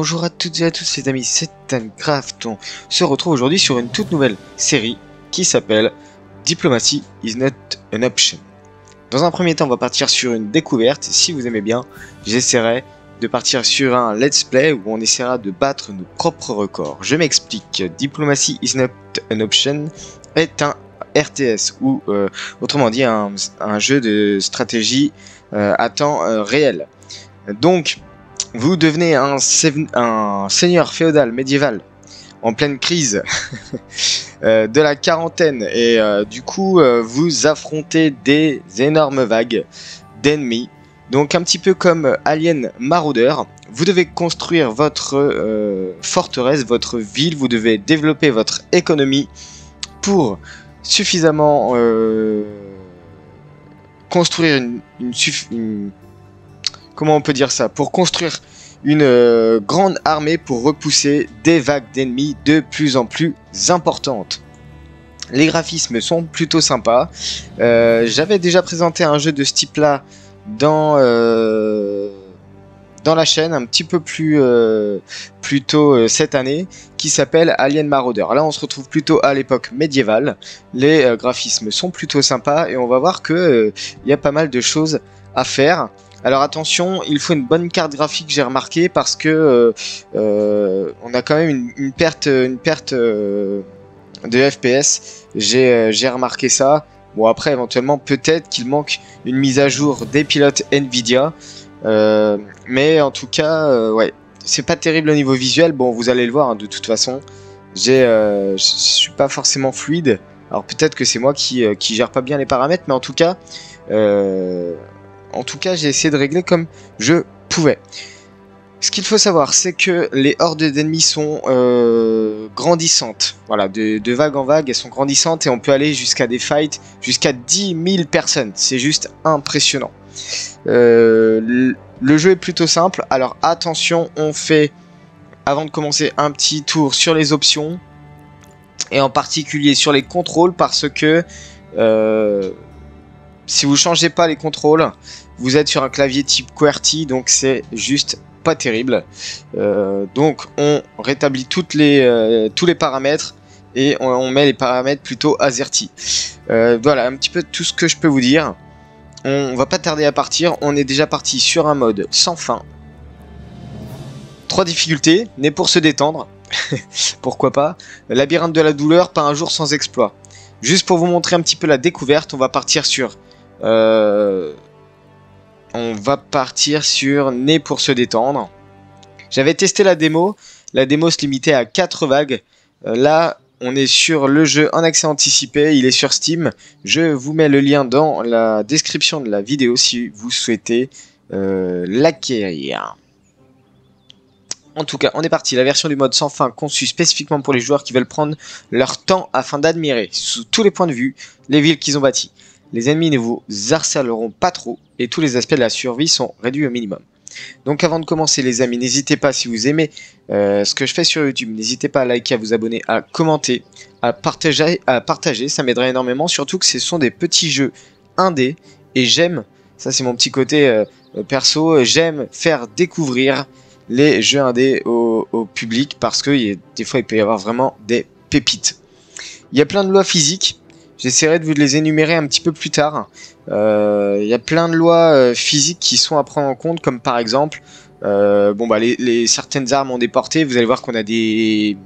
Bonjour à toutes et à tous les amis, c'est Timecraft. On se retrouve aujourd'hui sur une toute nouvelle série qui s'appelle Diplomacy is not an option. Dans un premier temps, on va partir sur une découverte. Si vous aimez bien, j'essaierai de partir sur un let's play où on essaiera de battre nos propres records. Je m'explique. Diplomacy is not an option est un RTS ou autrement dit un jeu de stratégie à temps réel. Donc vous devenez un seigneur féodal médiéval en pleine crise de la quarantaine et du coup vous affrontez des énormes vagues d'ennemis. Donc un petit peu comme Alien Marauder, vous devez construire votre forteresse, votre ville, vous devez développer votre économie pour suffisamment construire une comment on peut dire ça, pour construire une grande armée pour repousser des vagues d'ennemis de plus en plus importantes. Les graphismes sont plutôt sympas. J'avais déjà présenté un jeu de ce type là dans la chaîne un petit peu plus tôt cette année, qui s'appelle Alien Marauder. Là on se retrouve plutôt à l'époque médiévale. Les graphismes sont plutôt sympas et on va voir que y a pas mal de choses à faire. Alors attention, il faut une bonne carte graphique, j'ai remarqué, parce que on a quand même une perte de FPS. J'ai remarqué ça. Bon, après éventuellement peut-être qu'il manque une mise à jour des pilotes Nvidia, mais en tout cas ouais, c'est pas terrible au niveau visuel. Bon, vous allez le voir hein, de toute façon. Je suis pas forcément fluide. Alors peut-être que c'est moi qui gère pas bien les paramètres, mais en tout cas j'ai essayé de régler comme je pouvais. Ce qu'il faut savoir, c'est que les hordes d'ennemis sont grandissantes. Voilà, de vague en vague, elles sont grandissantes et on peut aller jusqu'à des fights, jusqu'à 10 000 personnes. C'est juste impressionnant. Le jeu est plutôt simple. Alors attention, on fait, avant de commencer, un petit tour sur les options. Et en particulier sur les contrôles, parce que si vous changez pas les contrôles, vous êtes sur un clavier type QWERTY, donc c'est juste pas terrible. Donc on rétablit tous les paramètres et on met les paramètres plutôt AZERTY. Voilà un petit peu tout ce que je peux vous dire. On va pas tarder à partir. On est déjà parti sur un mode sans fin. 3 difficultés, né pour se détendre. Pourquoi pas. Labyrinthe de la douleur, pas un jour sans exploit. Juste pour vous montrer un petit peu la découverte, on va partir sur né pour se détendre. J'avais testé la démo se limitait à 4 vagues. Là on est sur le jeu en accès anticipé, il est sur Steam. Je vous mets le lien dans la description de la vidéo si vous souhaitez l'acquérir. En tout cas, on est parti. La version du mode sans fin, conçue spécifiquement pour les joueurs qui veulent prendre leur temps afin d'admirer, sous tous les points de vue, les villes qu'ils ont bâties. Les ennemis ne vous harcèleront pas trop et tous les aspects de la survie sont réduits au minimum. Donc avant de commencer les amis, n'hésitez pas, si vous aimez ce que je fais sur YouTube, n'hésitez pas à liker, à vous abonner, à commenter, à partager, ça m'aiderait énormément, surtout que ce sont des petits jeux indés et j'aime, ça c'est mon petit côté perso, j'aime faire découvrir les jeux indés au public, parce que des fois il peut y avoir vraiment des pépites. Il y a plein de lois physiques, j'essaierai de vous les énumérer un petit peu plus tard. Il y a plein de lois physiques qui sont à prendre en compte, comme par exemple certaines armes ont des portées. Vous allez voir qu'on a des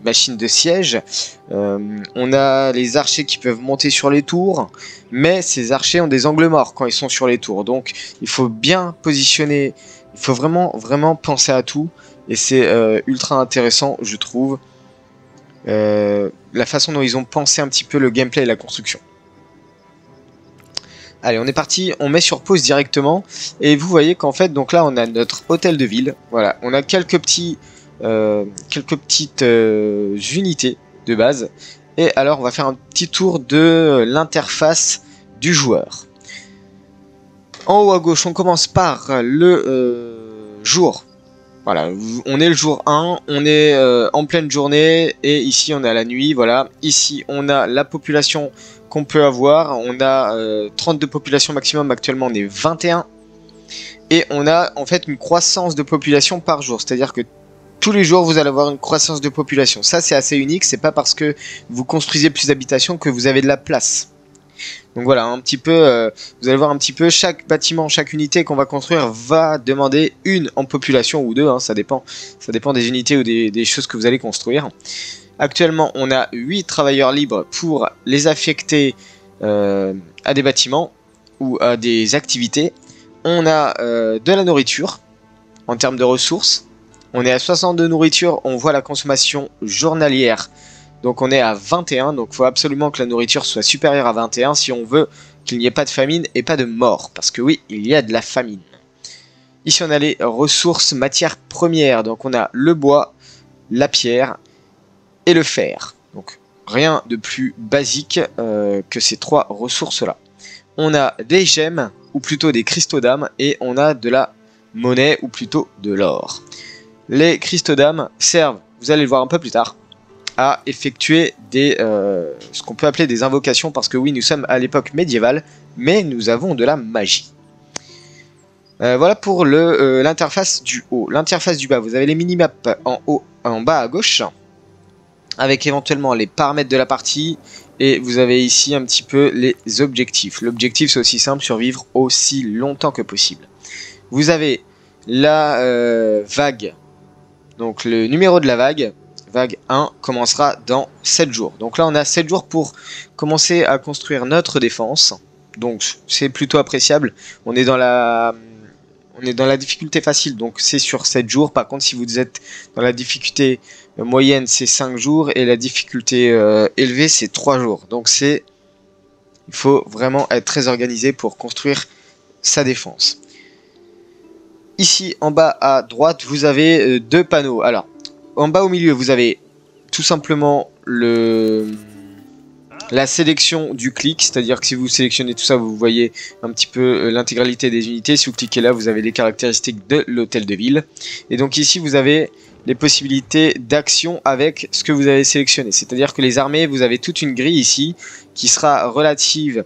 machines de siège. On a les archers qui peuvent monter sur les tours, mais ces archers ont des angles morts quand ils sont sur les tours, donc il faut bien positionner. Il faut vraiment penser à tout, et c'est ultra intéressant, je trouve, la façon dont ils ont pensé un petit peu le gameplay et la construction. Allez, on est parti, on met sur pause directement, et vous voyez qu'en fait, donc là on a notre hôtel de ville, voilà, on a quelques petites unités de base, et alors on va faire un petit tour de l'interface du joueur. En haut à gauche, on commence par le jour. Voilà, on est le jour 1, on est en pleine journée, et ici on a la nuit, voilà. Ici on a la population qu'on peut avoir, on a 32 populations maximum, actuellement on est 21. Et on a en fait une croissance de population par jour, c'est-à-dire que tous les jours vous allez avoir une croissance de population. Ça c'est assez unique, c'est pas parce que vous construisez plus d'habitations que vous avez de la place. Donc voilà, un petit peu, vous allez voir un petit peu, chaque bâtiment, chaque unité qu'on va construire va demander une en population ou deux, hein, ça dépend des unités ou des choses que vous allez construire. Actuellement, on a 8 travailleurs libres pour les affecter à des bâtiments ou à des activités. On a de la nourriture en termes de ressources. On est à 60 de nourriture, on voit la consommation journalière. Donc on est à 21, donc il faut absolument que la nourriture soit supérieure à 21 si on veut qu'il n'y ait pas de famine et pas de mort. Parce que oui, il y a de la famine. Ici on a les ressources matières premières, donc on a le bois, la pierre et le fer. Donc rien de plus basique que ces trois ressources-là. On a des gemmes, ou plutôt des cristaux d'âme, et on a de la monnaie, ou plutôt de l'or. Les cristaux d'âme servent, vous allez le voir un peu plus tard, à effectuer ce qu'on peut appeler des invocations, parce que oui, nous sommes à l'époque médiévale, mais nous avons de la magie. Voilà pour l'interface du haut. L'interface du bas, vous avez les minimaps en bas à gauche, avec éventuellement les paramètres de la partie, et vous avez ici un petit peu les objectifs. L'objectif c'est aussi simple, survivre aussi longtemps que possible. Vous avez la vague, donc le numéro de la vague 1 commencera dans 7 jours. Donc là on a 7 jours pour commencer à construire notre défense, donc c'est plutôt appréciable. On est dans la difficulté facile, donc c'est sur 7 jours. Par contre si vous êtes dans la difficulté moyenne c'est 5 jours et la difficulté élevée c'est 3 jours. Donc il faut vraiment être très organisé pour construire sa défense. Ici en bas à droite vous avez deux panneaux. Alors en bas au milieu vous avez tout simplement la sélection du clic, c'est-à-dire que si vous sélectionnez tout ça, vous voyez un petit peu l'intégralité des unités. Si vous cliquez là, vous avez les caractéristiques de l'hôtel de ville. Et donc ici, vous avez les possibilités d'action avec ce que vous avez sélectionné. C'est-à-dire que les armées, vous avez toute une grille ici qui sera relative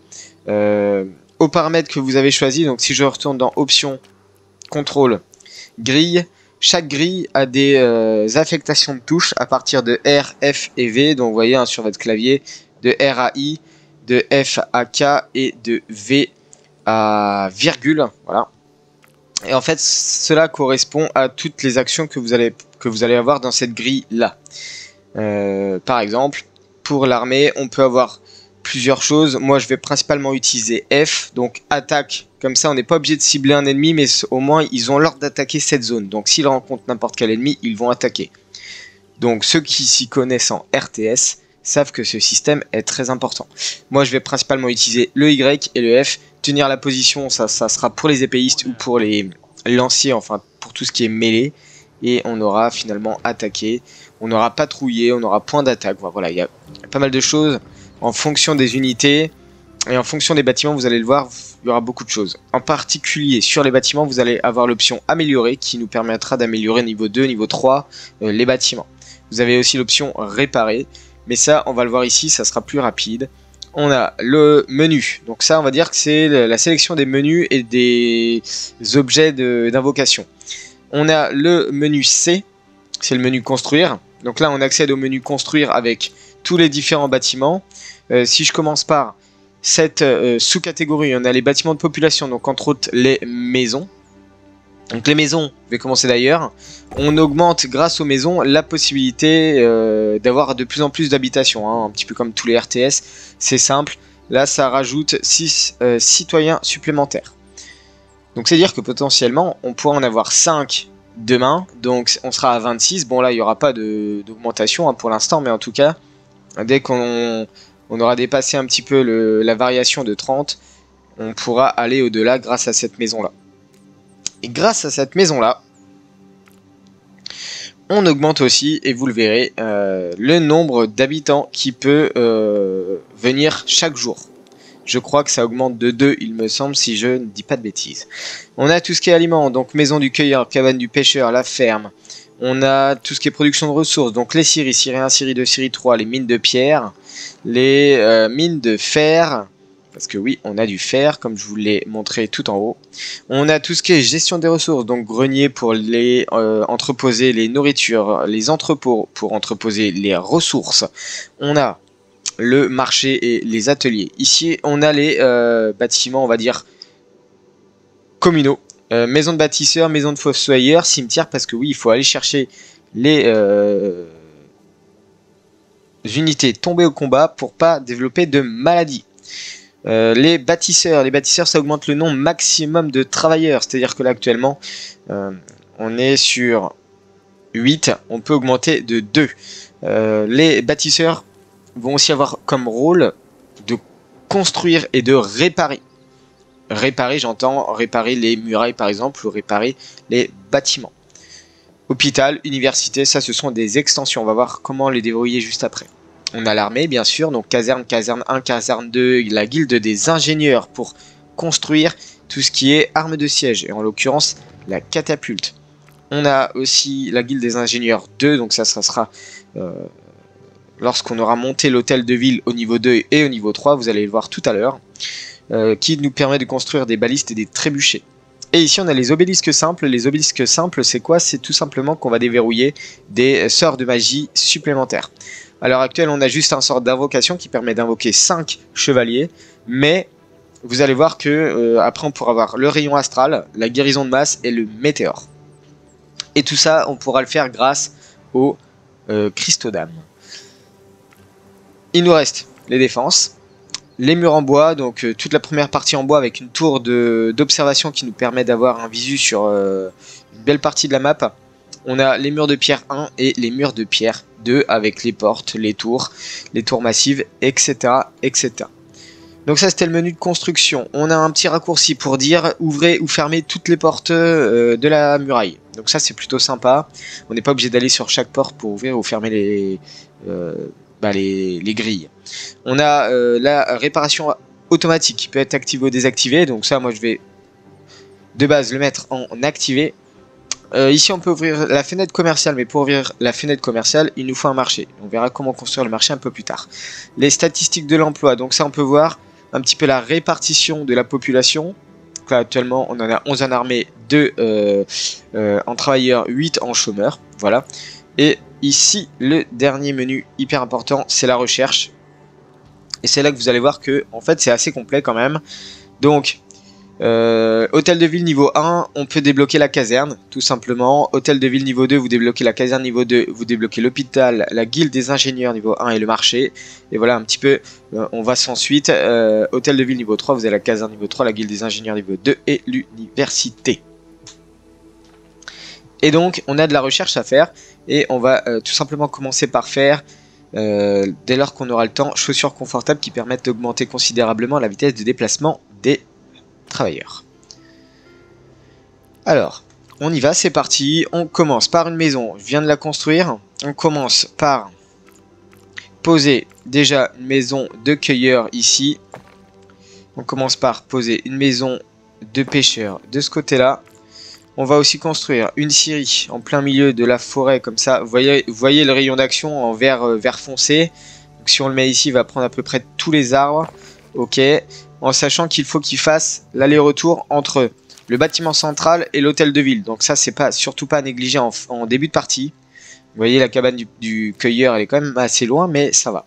aux paramètres que vous avez choisis. Donc si je retourne dans Options, Contrôle, Grille, chaque grille a des affectations de touches à partir de R, F et V. Donc vous voyez hein, sur votre clavier, de R à I, de F à K et de V à virgule. Voilà. Et en fait, cela correspond à toutes les actions que vous allez avoir dans cette grille-là. Par exemple, pour l'armée, on peut avoir plusieurs choses. Moi, je vais principalement utiliser F, donc attaque. Comme ça, on n'est pas obligé de cibler un ennemi, mais au moins, ils ont l'ordre d'attaquer cette zone. Donc, s'ils rencontrent n'importe quel ennemi, ils vont attaquer. Donc, ceux qui s'y connaissent en RTS savent que ce système est très important. Moi, je vais principalement utiliser le Y et le F. Tenir la position, ça sera pour les épéistes ou pour les lanciers, enfin, pour tout ce qui est mêlé. Et on aura finalement attaqué, on aura patrouillé, on aura point d'attaque. Voilà, il y a pas mal de choses en fonction des unités et en fonction des bâtiments, vous allez le voir, il y aura beaucoup de choses. En particulier, sur les bâtiments, vous allez avoir l'option améliorer qui nous permettra d'améliorer niveau 2, niveau 3 les bâtiments. Vous avez aussi l'option réparer, mais ça, on va le voir ici, ça sera plus rapide. On a le menu, donc ça, on va dire que c'est la sélection des menus et des objets d'invocation. On a le menu C, c'est le menu construire. Donc là, on accède au menu construire avec tous les différents bâtiments. Si je commence par cette sous-catégorie, on a les bâtiments de population, donc entre autres les maisons. Donc les maisons, je vais commencer d'ailleurs. On augmente grâce aux maisons la possibilité d'avoir de plus en plus d'habitations, hein, un petit peu comme tous les RTS. C'est simple, là ça rajoute 6 citoyens supplémentaires. Donc c'est dire que potentiellement on pourra en avoir 5 demain, donc on sera à 26. Bon là il n'y aura pas d'augmentation hein, pour l'instant, mais en tout cas dès qu'on aura dépassé un petit peu la variation de 30, on pourra aller au-delà grâce à cette maison là. Et grâce à cette maison là, on augmente aussi, et vous le verrez, le nombre d'habitants qui peut venir chaque jour. Je crois que ça augmente de 2, il me semble, si je ne dis pas de bêtises. On a tout ce qui est aliments, donc maison du cueilleur, cabane du pêcheur, la ferme. On a tout ce qui est production de ressources, donc les scieries, scierie 1, scierie 2, scierie 3, les mines de pierre, les mines de fer parce que oui, on a du fer, comme je vous l'ai montré tout en haut. On a tout ce qui est gestion des ressources, donc grenier pour les entreposer les nourritures, les entrepôts pour entreposer les ressources. On a le marché et les ateliers. Ici, on a les bâtiments, on va dire, communaux. Maison de bâtisseurs, maison de fossoyeurs, cimetière, parce que oui, il faut aller chercher les unités tombées au combat pour pas développer de maladies. Les bâtisseurs, ça augmente le nombre maximum de travailleurs, c'est-à-dire que là actuellement on est sur 8, on peut augmenter de 2. Les bâtisseurs vont aussi avoir comme rôle de construire et de réparer. Réparer, j'entends réparer les murailles par exemple, ou réparer les bâtiments. Hôpital, université, ça ce sont des extensions, on va voir comment les débrouiller juste après. On a l'armée bien sûr, donc caserne, caserne 1, caserne 2, la guilde des ingénieurs pour construire tout ce qui est armes de siège, et en l'occurrence la catapulte. On a aussi la guilde des ingénieurs 2, donc ça sera lorsqu'on aura monté l'hôtel de ville au niveau 2 et au niveau 3, vous allez le voir tout à l'heure, qui nous permet de construire des balistes et des trébuchets. Et ici on a les obélisques simples. Les obélisques simples c'est quoi? C'est tout simplement qu'on va déverrouiller des sorts de magie supplémentaires. À l'heure actuelle on a juste un sort d'invocation qui permet d'invoquer 5 chevaliers, mais vous allez voir que après on pourra avoir le rayon astral, la guérison de masse et le météore. Et tout ça on pourra le faire grâce au cristaux d'âme. Il nous reste les défenses, les murs en bois, donc toute la première partie en bois avec une tour d'observation qui nous permet d'avoir un visu sur une belle partie de la map. On a les murs de pierre 1 et les murs de pierre 2 avec les portes, les tours massives, etc. etc. Donc ça c'était le menu de construction. On a un petit raccourci pour dire ouvrez ou fermez toutes les portes de la muraille. Donc ça c'est plutôt sympa. On n'est pas obligé d'aller sur chaque porte pour ouvrir ou fermer les grilles. On a la réparation automatique qui peut être activée ou désactivée. Donc ça moi je vais de base le mettre en activé. Ici on peut ouvrir la fenêtre commerciale, mais pour ouvrir la fenêtre commerciale il nous faut un marché. On verra comment construire le marché un peu plus tard. Les statistiques de l'emploi, donc ça on peut voir un petit peu la répartition de la population. Donc là, actuellement on en a 11 en armée, 2 en travailleurs, 8 en chômeurs. Voilà. Et ici le dernier menu hyper important c'est la recherche. Et c'est là que vous allez voir que en fait c'est assez complet quand même. Donc hôtel de ville niveau 1, on peut débloquer la caserne, tout simplement. Hôtel de ville niveau 2, vous débloquez la caserne niveau 2, vous débloquez l'hôpital, la guilde des ingénieurs niveau 1 et le marché. Et voilà un petit peu, on va sans suite. Hôtel de ville niveau 3, vous avez la caserne niveau 3, la guilde des ingénieurs niveau 2 et l'université. Et donc, on a de la recherche à faire. Et on va tout simplement commencer par faire, dès lors qu'on aura le temps, chaussures confortables qui permettent d'augmenter considérablement la vitesse de déplacement des travailleurs. Alors, on y va, c'est parti. On commence par une maison, je viens de la construire. On commence par poser déjà une maison de cueilleur ici. On commence par poser une maison de pêcheur de ce côté-là. On va aussi construire une scierie en plein milieu de la forêt, comme ça. Vous voyez le rayon d'action en vert foncé. Donc, si on le met ici, il va prendre à peu près tous les arbres. Ok. En sachant qu'il faut qu'il fasse l'aller-retour entre le bâtiment central et l'hôtel de ville. Donc ça, c'est surtout pas négligé en début de partie. Vous voyez, la cabane du cueilleur, elle est quand même assez loin, mais ça va.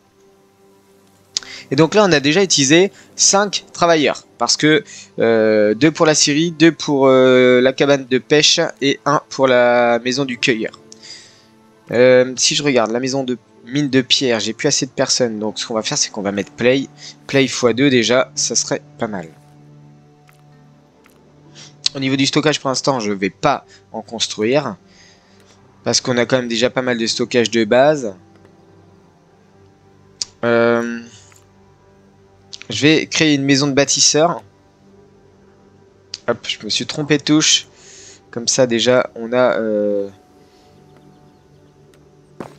Et donc là, on a déjà utilisé 5 travailleurs. Parce que 2 pour la scierie, 2 pour la cabane de pêche et 1 pour la maison du cueilleur. Si je regarde la maison de mine de pierre, j'ai plus assez de personnes, donc ce qu'on va faire c'est qu'on va mettre play x2 déjà, ça serait pas mal. Au niveau du stockage pour l'instant je vais pas en construire, parce qu'on a quand même déjà pas mal de stockage de base. Je vais créer une maison de bâtisseur. Hop, je me suis trompé de touche, comme ça déjà on a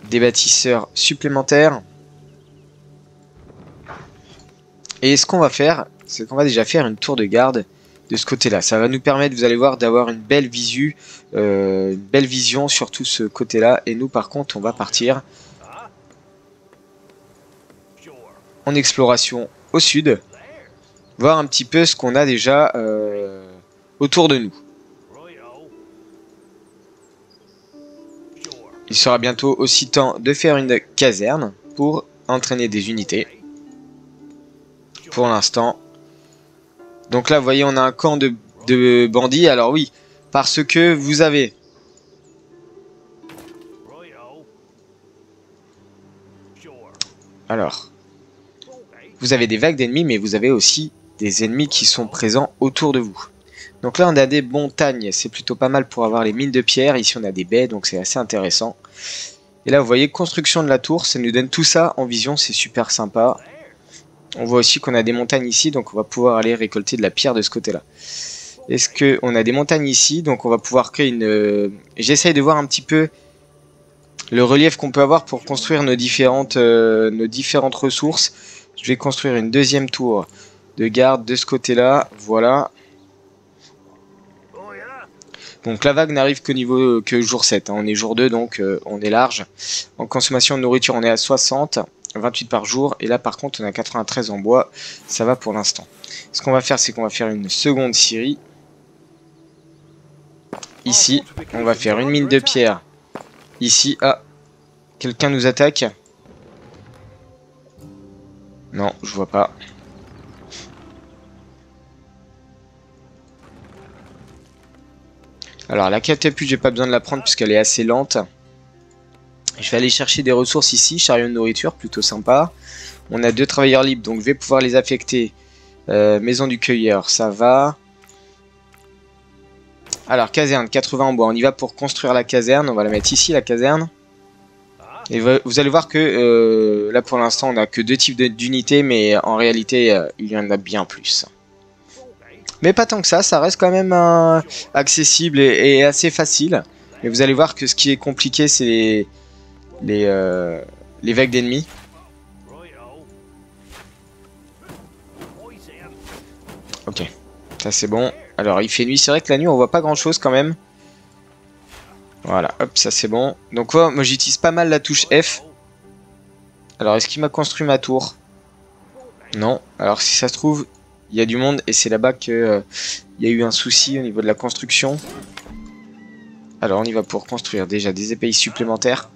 des bâtisseurs supplémentaires. Et ce qu'on va faire, c'est qu'on va déjà faire une tour de garde de ce côté là. Ça va nous permettre, vous allez voir, d'avoir une belle visu, une belle vision sur tout ce côté là. Et nous par contre on va partir en exploration au sud. voir un petit peu ce qu'on a déjà autour de nous. Il sera bientôt aussi temps de faire une caserne pour entraîner des unités. Pour l'instant. Donc là, vous voyez, on a un camp de bandits. Alors oui, parce que vous avez... Alors, vous avez des vagues d'ennemis, mais vous avez aussi des ennemis qui sont présents autour de vous. Donc là, on a des montagnes. C'est plutôt pas mal pour avoir les mines de pierre. Ici, on a des baies, donc c'est assez intéressant. Et là, vous voyez, construction de la tour. Ça nous donne tout ça en vision. C'est super sympa. On voit aussi qu'on a des montagnes ici, donc on va pouvoir aller récolter de la pierre de ce côté-là. Est-ce qu'on a des montagnes ici, donc on va pouvoir créer une... J'essaye de voir un petit peu le relief qu'on peut avoir pour construire nos différentes ressources. Je vais construire une deuxième tour de garde de ce côté-là, voilà. Donc la vague n'arrive que jour 7, hein. On est jour 2, donc on est large. En consommation de nourriture, on est à 60. 28 par jour, et là par contre on a 93 en bois, ça va pour l'instant. Ce qu'on va faire, c'est qu'on va faire une seconde scierie. Ici, on va faire une mine de pierre. Ici, ah, quelqu'un nous attaque. Non, je vois pas. Alors la catapulte, j'ai pas besoin de la prendre puisqu'elle est assez lente. Je vais aller chercher des ressources ici, chariot de nourriture, plutôt sympa. On a 2 travailleurs libres, donc je vais pouvoir les affecter. Maison du cueilleur, ça va. Alors, caserne, 80 en bois. On y va pour construire la caserne. On va la mettre ici, la caserne. Et vous allez voir que là, pour l'instant, on n'a que 2 types d'unités, mais en réalité, il y en a bien plus. Mais pas tant que ça reste quand même accessible et assez facile. Mais vous allez voir que ce qui est compliqué, c'est les vagues d'ennemis. Ok, ça c'est bon. Alors il fait nuit, c'est vrai que la nuit on voit pas grand chose quand même. Voilà, hop, ça c'est bon. Donc ouais, moi j'utilise pas mal la touche F. Alors est-ce qu'il m'a construit ma tour? Non, alors si ça se trouve, il y a du monde et c'est là-bas qu'il y a eu un souci au niveau de la construction. Alors on y va pour construire déjà des épées supplémentaires.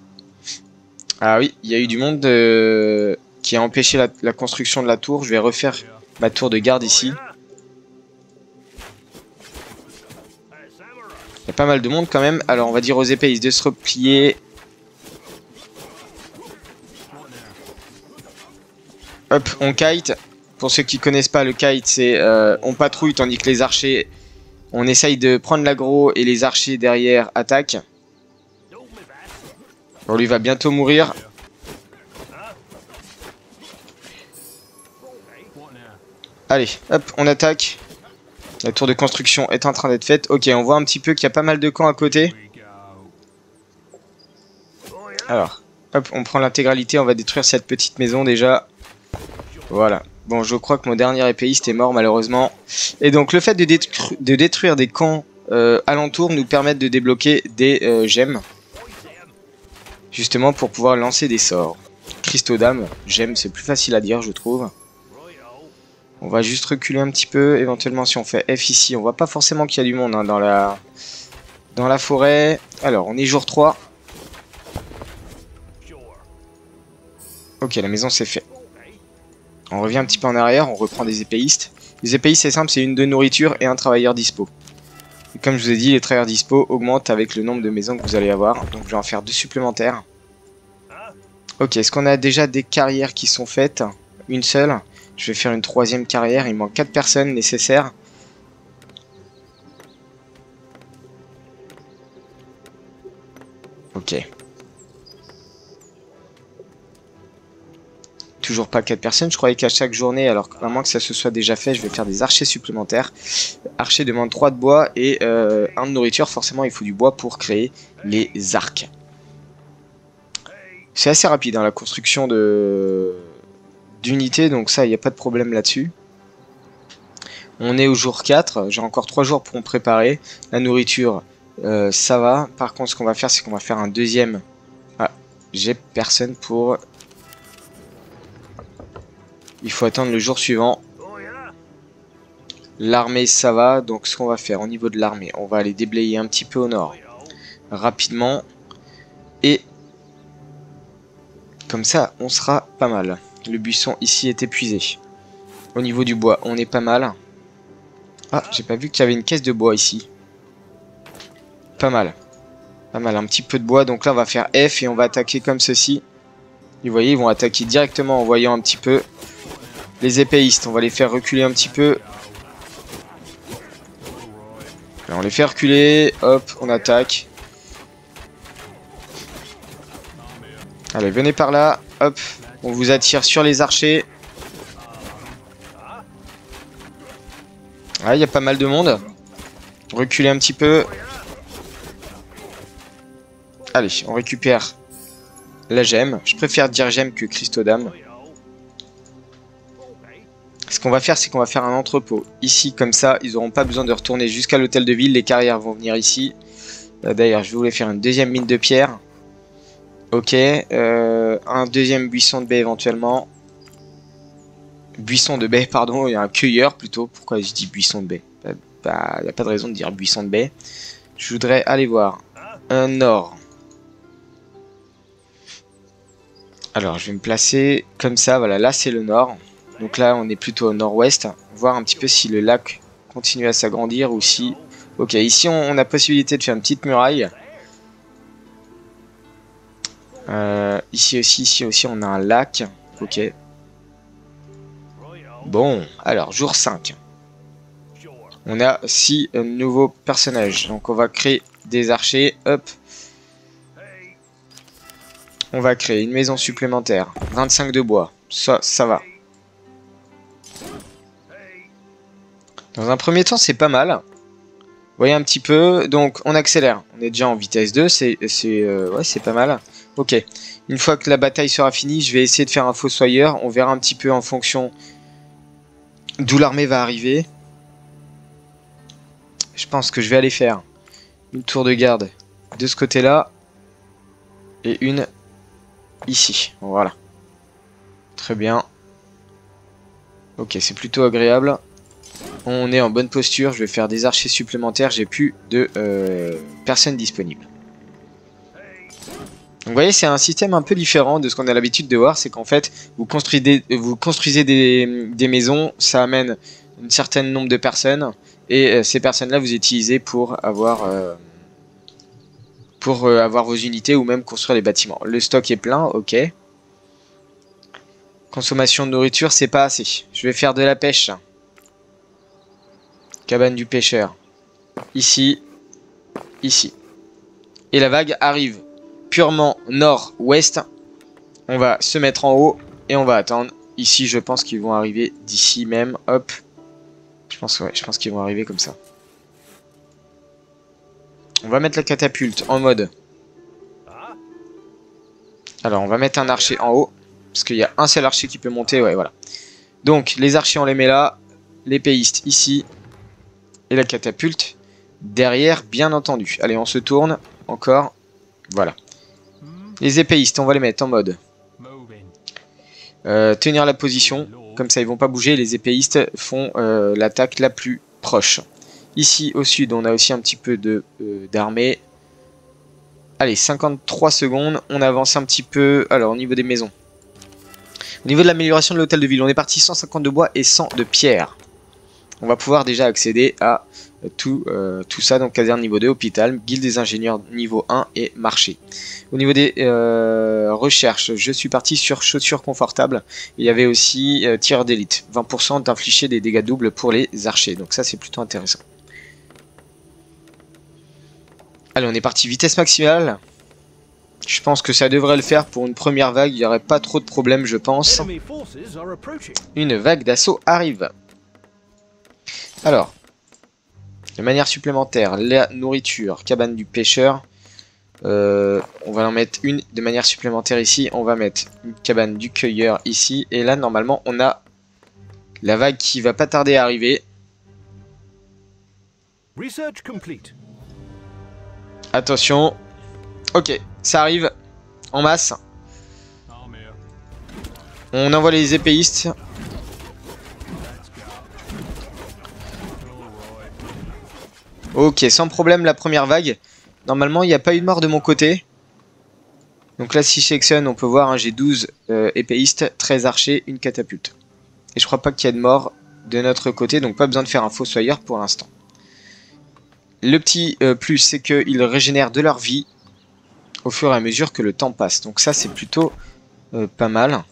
Ah oui, il y a eu du monde qui a empêché la construction de la tour. Je vais refaire ma tour de garde ici. Il y a pas mal de monde quand même. Alors on va dire aux épéistes de se replier. Hop, on kite. Pour ceux qui connaissent pas le kite, c'est on patrouille tandis que les archers, on essaye de prendre l'aggro et les archers derrière attaquent. On lui va bientôt mourir. Allez, hop, on attaque. La tour de construction est en train d'être faite. Ok, on voit un petit peu qu'il y a pas mal de camps à côté. Alors, hop, on prend l'intégralité. On va détruire cette petite maison déjà. Voilà. Bon, je crois que mon dernier épéiste est mort malheureusement. Et donc, le fait de détruire des camps alentours nous permet de débloquer des gemmes. Justement pour pouvoir lancer des sorts. Cristaux d'âme, gemmes, c'est plus facile à dire, je trouve. On va juste reculer un petit peu. Éventuellement, si on fait F ici, on voit pas forcément qu'il y a du monde hein, dans la forêt. Alors, on est jour 3. Ok, la maison c'est fait. On revient un petit peu en arrière, on reprend des épéistes. Les épéistes, c'est simple, c'est une de nourriture et un travailleur dispo. Et comme je vous ai dit, les travailleurs dispo augmentent avec le nombre de maisons que vous allez avoir. Donc, je vais en faire 2 supplémentaires. Ok, est-ce qu'on a déjà des carrières qui sont faites? Une seule. Je vais faire une 3e carrière, il manque 4 personnes nécessaires. Ok. Toujours pas 4 personnes, je croyais qu'à chaque journée, alors à moins que ça se soit déjà fait, je vais faire des archers supplémentaires. Archer demande 3 de bois et 1 de nourriture, forcément il faut du bois pour créer les arcs. C'est assez rapide hein, la construction d'unités, donc ça, il n'y a pas de problème là-dessus. On est au jour 4, j'ai encore 3 jours pour me préparer. La nourriture, ça va. Par contre, ce qu'on va faire, c'est qu'on va faire un deuxième... Ah, j'ai personne pour... Il faut attendre le jour suivant. L'armée, ça va. Donc, ce qu'on va faire au niveau de l'armée, on va aller déblayer un petit peu au nord. Rapidement. Et comme ça, on sera pas mal. Le buisson ici est épuisé. Au niveau du bois, on est pas mal. Ah, j'ai pas vu qu'il y avait une caisse de bois ici. Pas mal. Pas mal, un petit peu de bois. Donc là, on va faire F et on va attaquer comme ceci. Vous voyez, ils vont attaquer directement en voyant un petit peu les épéistes. On va les faire reculer un petit peu. Là, on les fait reculer. Hop, on attaque. Allez, venez par là. Hop, on vous attire sur les archers. Ah, il y a pas mal de monde. Reculez un petit peu. Allez, on récupère la gemme. Je préfère dire gemme que Christodame. Ce qu'on va faire, c'est qu'on va faire un entrepôt. Ici, comme ça, ils n'auront pas besoin de retourner jusqu'à l'hôtel de ville. Les carrières vont venir ici. D'ailleurs, je voulais faire une deuxième mine de pierre. Ok. Un deuxième buisson de baie éventuellement. Buisson de baie, pardon. Il y a un cueilleur plutôt. Pourquoi je dis buisson de baie? Bah, il n'y a pas de raison de dire buisson de baie. Je voudrais aller voir un nord. Alors, je vais me placer comme ça. Voilà, là, c'est le nord. Donc là, on est plutôt au nord-ouest. Voir un petit peu si le lac continue à s'agrandir ou si... Ok, ici, on a possibilité de faire une petite muraille. Ici aussi, on a un lac. Ok. Bon, alors, jour 5. On a 6 nouveaux personnages. Donc, on va créer des archers. Hop. On va créer une maison supplémentaire. 25 de bois. Ça va. Dans un premier temps, c'est pas mal. Vous voyez un petit peu. Donc, on accélère. On est déjà en vitesse 2. Ouais, c'est pas mal. Ok. Une fois que la bataille sera finie, je vais essayer de faire un fossoyeur. On verra un petit peu en fonction d'où l'armée va arriver. Je pense que je vais aller faire une tour de garde de ce côté-là. Et une ici. Voilà. Très bien. Ok, c'est plutôt agréable. On est en bonne posture, je vais faire des archers supplémentaires, j'ai plus de personnes disponibles. Donc vous voyez, c'est un système un peu différent de ce qu'on a l'habitude de voir, c'est qu'en fait, vous construisez des maisons, ça amène un certain nombre de personnes, et ces personnes-là, vous utilisez pour avoir vos unités ou même construire les bâtiments. Le stock est plein, ok. Consommation de nourriture, c'est pas assez. Je vais faire de la pêche. Cabane du pêcheur. Ici. Ici. Et la vague arrive purement nord-ouest. On va se mettre en haut et on va attendre. Ici, je pense qu'ils vont arriver d'ici même. Hop. Je pense qu'ils vont arriver comme ça. On va mettre la catapulte en mode. Alors, on va mettre un archer en haut. Parce qu'il y a un seul archer qui peut monter. Ouais, voilà. Donc, les archers, on les met là. Les péistes ici. Et la catapulte derrière, bien entendu. Allez, on se tourne. Encore. Voilà. Les épéistes, on va les mettre en mode. Tenir la position. Comme ça, ils vont pas bouger. Les épéistes font l'attaque la plus proche. Ici, au sud, on a aussi un petit peu d'armée. Allez, 53 secondes. On avance un petit peu. Alors, au niveau des maisons. Au niveau de l'amélioration de l'hôtel de ville, on est parti 150 de bois et 100 de pierre. On va pouvoir déjà accéder à tout ça. Donc, caserne niveau 2, hôpital, guilde des ingénieurs niveau 1 et marché. Au niveau des recherches, je suis parti sur chaussures confortables. Il y avait aussi tireur d'élite. 20% d'infliger des dégâts doubles pour les archers. Donc ça, c'est plutôt intéressant. Allez, on est parti vitesse maximale. Je pense que ça devrait le faire pour une première vague. Il n'y aurait pas trop de problèmes, je pense. Une vague d'assaut arrive. Alors, de manière supplémentaire, la nourriture, cabane du pêcheur. On va en mettre une de manière supplémentaire ici. On va mettre une cabane du cueilleur ici. Et là, normalement, on a la vague qui va pas tarder à arriver. Attention. Ok, ça arrive en masse. On envoie les épéistes. Ok, sans problème la première vague. Normalement, il n'y a pas eu de mort de mon côté. Donc là, si je sélectionne, on peut voir, hein, j'ai 12 épéistes, 13 archers, une catapulte. Et je crois pas qu'il y ait de mort de notre côté, donc pas besoin de faire un fossoyeur pour l'instant. Le petit plus, c'est qu'ils régénèrent de leur vie au fur et à mesure que le temps passe. Donc ça, c'est plutôt pas mal.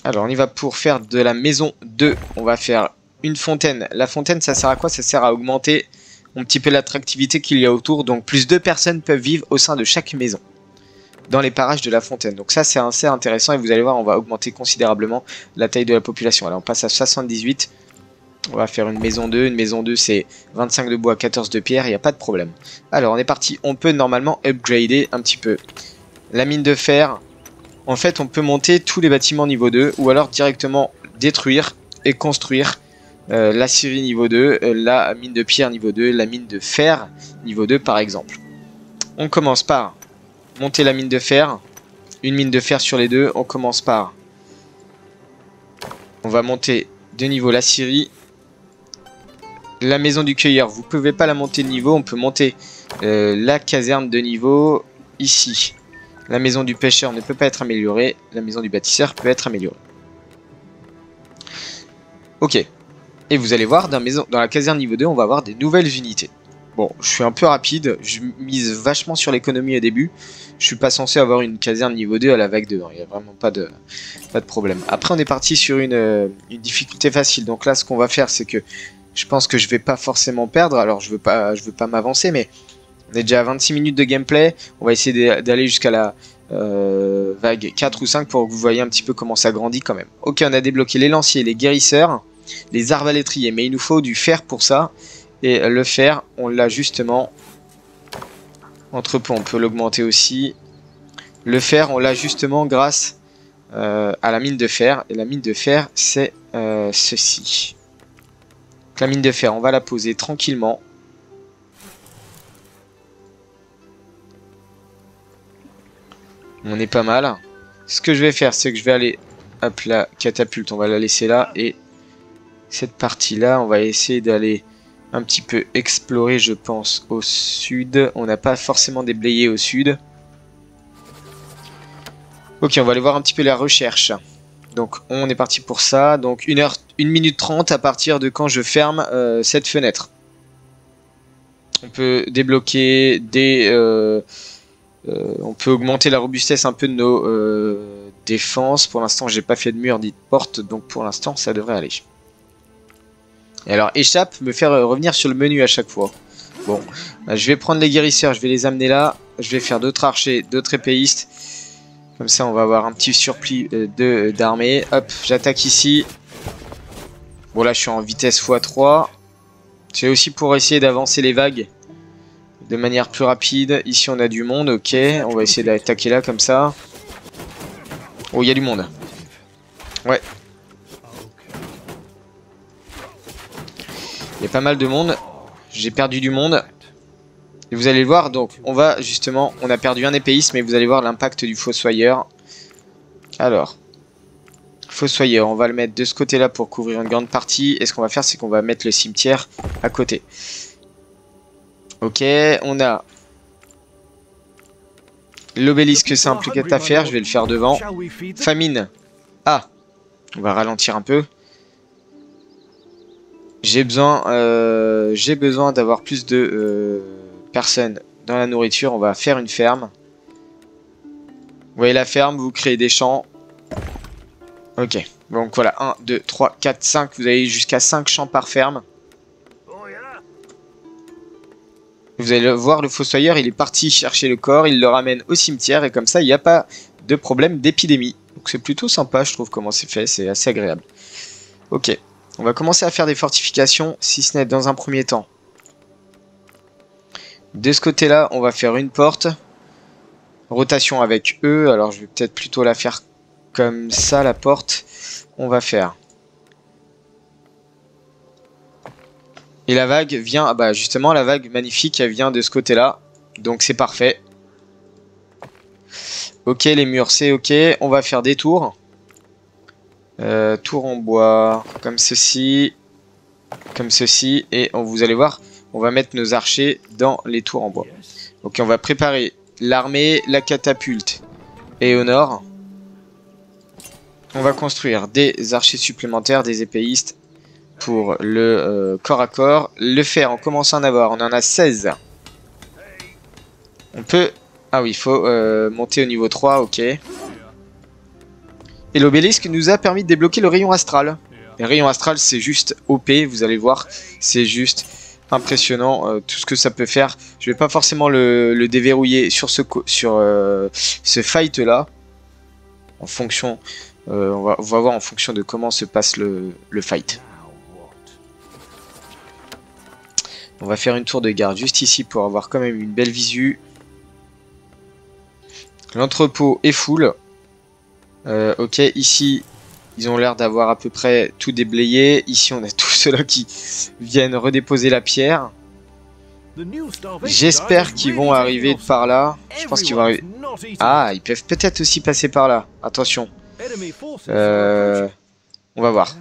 Alors, on y va pour faire de la maison 2. On va faire une fontaine. La fontaine, ça sert à quoi? Ça sert à augmenter un petit peu l'attractivité qu'il y a autour. Donc, plus 2 personnes peuvent vivre au sein de chaque maison dans les parages de la fontaine. Donc ça, c'est assez intéressant. Et vous allez voir, on va augmenter considérablement la taille de la population. Alors, on passe à 78. On va faire une maison 2. Une maison 2, c'est 25 de bois, 14 de pierre. Il n'y a pas de problème. Alors, on est parti. On peut normalement upgrader un petit peu la mine de fer. En fait, on peut monter tous les bâtiments niveau 2 ou alors directement détruire et construire la scierie niveau 2, la mine de pierre niveau 2, la mine de fer niveau 2 par exemple. On commence par monter la mine de fer, une mine de fer sur les deux. On commence par... On va monter de niveau la scierie. La maison du cueilleur, vous pouvez pas la monter de niveau, on peut monter la caserne de niveau ici. La maison du pêcheur ne peut pas être améliorée. La maison du bâtisseur peut être améliorée. Ok. Et vous allez voir, dans la caserne niveau 2, on va avoir des nouvelles unités. Bon, je suis un peu rapide. Je mise vachement sur l'économie au début. Je suis pas censé avoir une caserne niveau 2 à la vague 2. Il n'y a vraiment pas de problème. Après, on est parti sur une difficulté facile. Donc là, ce qu'on va faire, c'est que je pense que je vais pas forcément perdre. Alors, je veux pas m'avancer, mais... On est déjà à 26 minutes de gameplay. On va essayer d'aller jusqu'à la vague 4 ou 5 pour que vous voyez un petit peu comment ça grandit quand même. Ok, on a débloqué les lanciers, les guérisseurs, les arbalétriers. Mais il nous faut du fer pour ça. Et le fer, on l'a justement... Entrepôt, on peut l'augmenter aussi. Le fer, on l'a justement grâce à la mine de fer. Et la mine de fer, c'est ceci. Donc, la mine de fer, on va la poser tranquillement. On est pas mal. Ce que je vais faire, c'est que je vais aller... Hop, la catapulte, on va la laisser là. Et cette partie-là, on va essayer d'aller un petit peu explorer, je pense, au sud. On n'a pas forcément déblayé au sud. Ok, on va aller voir un petit peu la recherche. Donc, on est parti pour ça. Donc, 1 minute 30 à partir de quand je ferme cette fenêtre. On peut débloquer des... on peut augmenter la robustesse un peu de nos défenses. Pour l'instant, j'ai pas fait de mur ni de porte, donc pour l'instant, ça devrait aller. Et alors, échappe, me faire revenir sur le menu à chaque fois. Bon, je vais prendre les guérisseurs, je vais les amener là. Je vais faire d'autres archers, d'autres épéistes. Comme ça, on va avoir un petit surplus d'armée. Hop, j'attaque ici. Bon, là, je suis en vitesse x3. C'est aussi pour essayer d'avancer les vagues de manière plus rapide. Ici on a du monde, ok. On va essayer d'attaquer là comme ça. Oh, il y a du monde. Ouais. Il y a pas mal de monde. J'ai perdu du monde. Et vous allez le voir, donc on va justement... On a perdu un épéiste, mais vous allez voir l'impact du fossoyeur. Alors. Fossoyeur, on va le mettre de ce côté-là pour couvrir une grande partie. Et ce qu'on va faire, c'est qu'on va mettre le cimetière à côté. Ok, on a l'obélisque simple qui est à faire, je vais le faire devant. Famine. Ah, on va ralentir un peu. J'ai besoin d'avoir plus de personnes dans la nourriture. On va faire une ferme. Vous voyez la ferme, vous créez des champs. Ok, donc voilà, 1, 2, 3, 4, 5. Vous avez jusqu'à 5 champs par ferme. Vous allez voir, le fossoyeur, il est parti chercher le corps, il le ramène au cimetière et comme ça, il n'y a pas de problème d'épidémie. Donc c'est plutôt sympa, je trouve, comment c'est fait, c'est assez agréable. Ok, on va commencer à faire des fortifications, si ce n'est dans un premier temps. De ce côté-là, on va faire une porte. Rotation avec eux, alors je vais peut-être plutôt la faire comme ça, la porte. On va faire... Et la vague vient, ah bah justement la vague magnifique, elle vient de ce côté-là. Donc c'est parfait. Ok, les murs c'est ok. On va faire des tours. Tours en bois, comme ceci. Comme ceci. Et vous allez voir, on va mettre nos archers dans les tours en bois. Ok, on va préparer l'armée, la catapulte. Et au nord, on va construire des archers supplémentaires, des épéistes pour le corps à corps. Le fer, on commence à en avoir, on en a 16. On peut... Ah oui, il faut monter au niveau 3, ok. Et l'obélisque nous a permis de débloquer le rayon astral. Le rayon astral, c'est juste OP, vous allez voir, c'est juste impressionnant tout ce que ça peut faire. Je vais pas forcément le déverrouiller sur ce fight là. En fonction, on va voir en fonction de comment se passe le fight. On va faire une tour de garde juste ici pour avoir quand même une belle visu. L'entrepôt est full. Ok, ici, ils ont l'air d'avoir à peu près tout déblayé. Ici, on a tous ceux-là qui viennent redéposer la pierre. J'espère qu'ils vont arriver par là. Je pense qu'ils vont arriver... Ah, ils peuvent peut-être aussi passer par là. Attention. On va voir.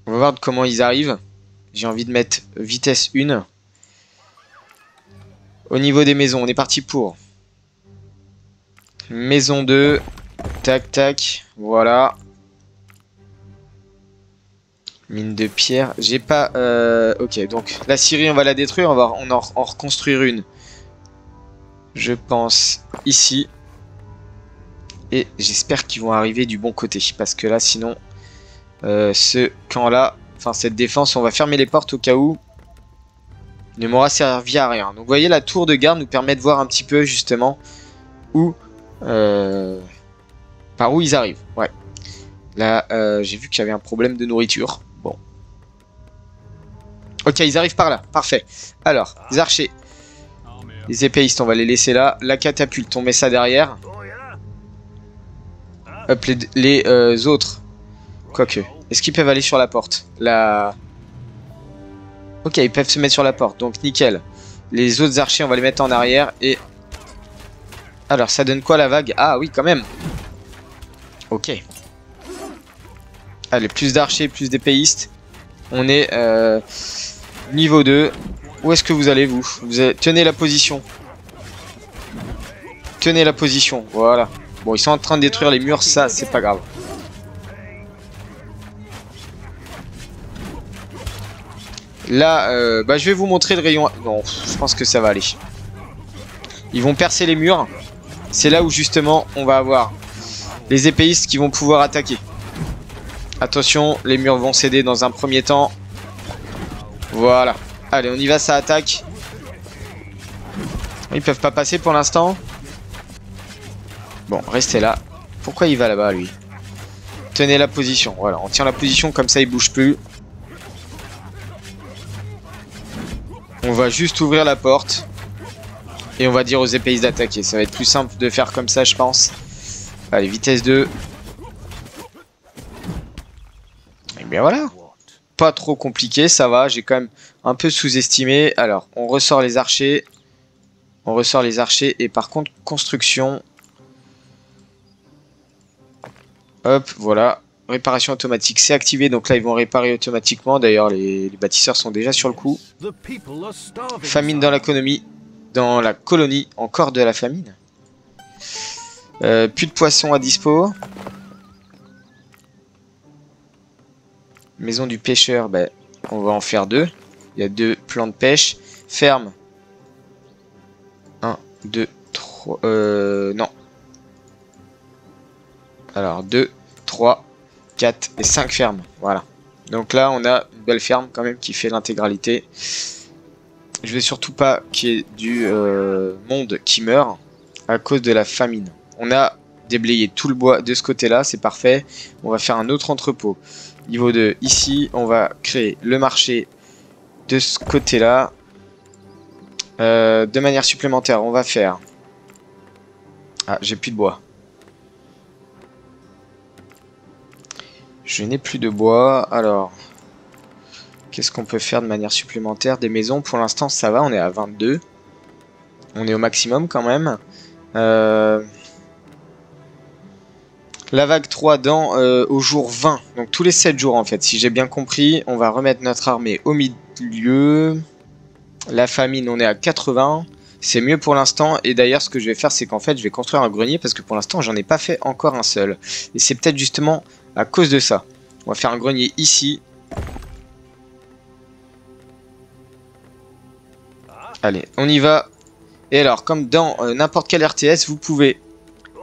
On va voir comment ils arrivent. J'ai envie de mettre vitesse 1. Au niveau des maisons, on est parti pour... Maison 2. Tac, tac. Voilà. Mine de pierre. J'ai pas... Ok, donc la scierie, on va la détruire. On va en reconstruire une. Je pense ici. Et j'espère qu'ils vont arriver du bon côté. Parce que là, sinon... ce camp-là... Enfin, cette défense, on va fermer les portes au cas où. Il ne m'aura servi à rien. Donc, vous voyez, la tour de garde nous permet de voir un petit peu, justement, où... par où ils arrivent. Ouais. Là, j'ai vu qu'il y avait un problème de nourriture. Bon. Ok, ils arrivent par là. Parfait. Alors, les archers. Les épéistes, on va les laisser là. La catapulte, on met ça derrière. Hop, les autres. Quoique. Est-ce qu'ils peuvent aller sur la porte? La... Ok, ils peuvent se mettre sur la porte. Donc, nickel. Les autres archers, on va les mettre en arrière. Et... Alors, ça donne quoi la vague? Ah oui, quand même. Ok. Allez, plus d'archers, plus d'épéistes. On est niveau 2. Où est-ce que vous allez, vous tenez la position. Tenez la position, voilà. Bon, ils sont en train de détruire les murs, ça, c'est pas grave. Là, bah, je vais vous montrer le rayon... Non, je pense que ça va aller. Ils vont percer les murs. C'est là où, justement, on va avoir les épéistes qui vont pouvoir attaquer. Attention, les murs vont céder dans un premier temps. Voilà. Allez, on y va, ça attaque. Ils peuvent pas passer pour l'instant. Bon, restez là. Pourquoi il va là-bas, lui? Tenez la position. Voilà, on tient la position, comme ça, il bouge plus. On va juste ouvrir la porte. Et on va dire aux épéistes d'attaquer. Ça va être plus simple de faire comme ça, je pense. Allez, vitesse 2. Et bien voilà. Pas trop compliqué, ça va. J'ai quand même un peu sous-estimé. Alors, on ressort les archers. On ressort les archers. Et par contre, construction. Hop, voilà. Réparation automatique, c'est activé. Donc là, ils vont réparer automatiquement. D'ailleurs, les bâtisseurs sont déjà sur le coup. Famine dans l'économie. Dans la colonie, encore de la famine. Plus de poissons à dispo. Maison du pêcheur, ben, on va en faire 2. Il y a 2 plans de pêche. Ferme. 1, 2, 3. Non. Alors 2, 3, 4 et 5 fermes. Voilà. Donc là, on a une belle ferme quand même qui fait l'intégralité. Je vais surtout pas qu'il y ait du monde qui meurt à cause de la famine. On a déblayé tout le bois de ce côté-là, c'est parfait. On va faire un autre entrepôt. Niveau 2, ici, on va créer le marché de ce côté-là. De manière supplémentaire, on va faire... Ah, j'ai plus de bois. Je n'ai plus de bois, alors... Qu'est-ce qu'on peut faire de manière supplémentaire? Des maisons, pour l'instant, ça va, on est à 22. On est au maximum quand même. Là, La vague 3 au jour 20. Donc tous les 7 jours en fait. Si j'ai bien compris, on va remettre notre armée au milieu. La famine, on est à 80. C'est mieux pour l'instant. Et d'ailleurs, ce que je vais faire, c'est qu'en fait, je vais construire un grenier. Parce que pour l'instant, j'en ai pas fait encore un seul. Et c'est peut-être justement à cause de ça. On va faire un grenier ici. Allez, on y va. Et alors, comme dans n'importe quel RTS, vous pouvez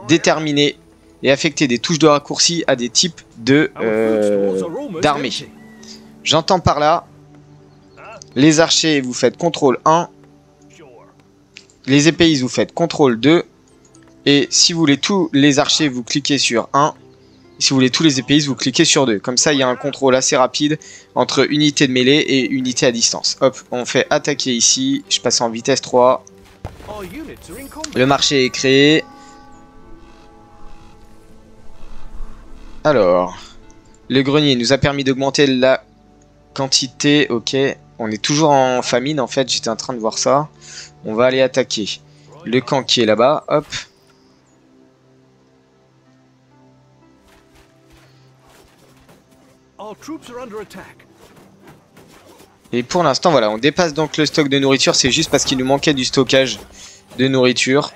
déterminer et affecter des touches de raccourci à des types d'armées. J'entends par là, les archers, vous faites CTRL 1. Les épéistes, vous faites CTRL 2. Et si vous voulez tous les archers, vous cliquez sur 1. Si vous voulez tous les épéistes, vous cliquez sur 2. Comme ça, il y a un contrôle assez rapide entre unité de mêlée et unité à distance. Hop, on fait attaquer ici. Je passe en vitesse 3. Le marché est créé. Alors, le grenier nous a permis d'augmenter la quantité. Ok, on est toujours en famine en fait. J'étais en train de voir ça. On va aller attaquer le camp qui est là-bas. Hop. Et pour l'instant, voilà, on dépasse donc le stock de nourriture. C'est juste parce qu'il nous manquait du stockage de nourriture.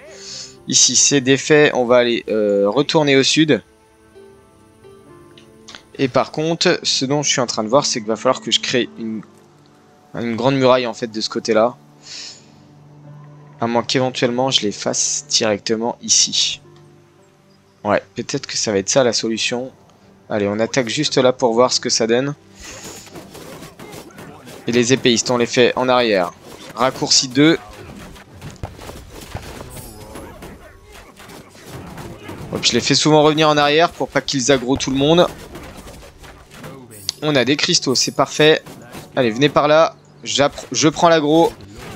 Ici, c'est défait. On va aller retourner au sud. Et par contre, ce dont je suis en train de voir, c'est qu'il va falloir que je crée une grande muraille en fait de ce côté-là. À moins qu'éventuellement je les fasse directement ici. Ouais, peut-être que ça va être ça la solution. Allez, on attaque juste là pour voir ce que ça donne. Et les épéistes, on les fait en arrière. Raccourci 2. Hop, je les fais souvent revenir en arrière pour pas qu'ils aggro tout le monde. On a des cristaux, c'est parfait. Allez, venez par là. Je prends l'aggro.